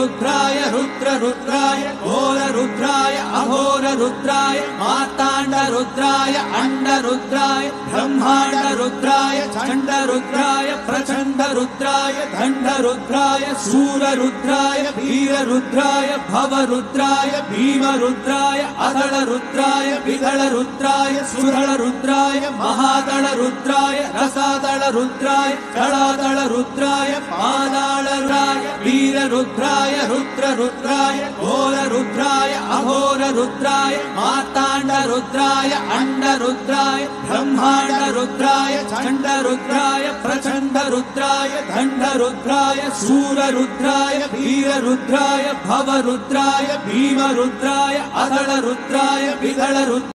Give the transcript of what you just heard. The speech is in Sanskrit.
रुद्राय रुद्राय घोर रुद्राय अघोर रुद्राय मार्ताण्ड रुद्राय अंड रुद्राय ब्रह्मांड रुद्राय चंड रुद्राय प्रचंड रुद्राय दंड रुद्राय शूर रुद्राय वीर रुद्राय भव रुद्राय भीम रुद्राय अदल रुद्राय विदल रुद्राय सुदल रुद्राय महादल रुद्राय रसादल रुद्राय कलादल रुद्राय पादाल रुद्राय वीर रुद्राय रुद्राय घोर रुद्राय अघोर रुद्राय मार्ताण्ड रुद्राय अंड रुद्राय ब्रह्मांड रुद्राय चंड रुद्राय प्रचंड रुद्राय दंड रुद्राय शूर रुद्राय वीर रुद्राय भव रुद्राय भीम रुद्राय अदल रुद्राय विदल रुद्राय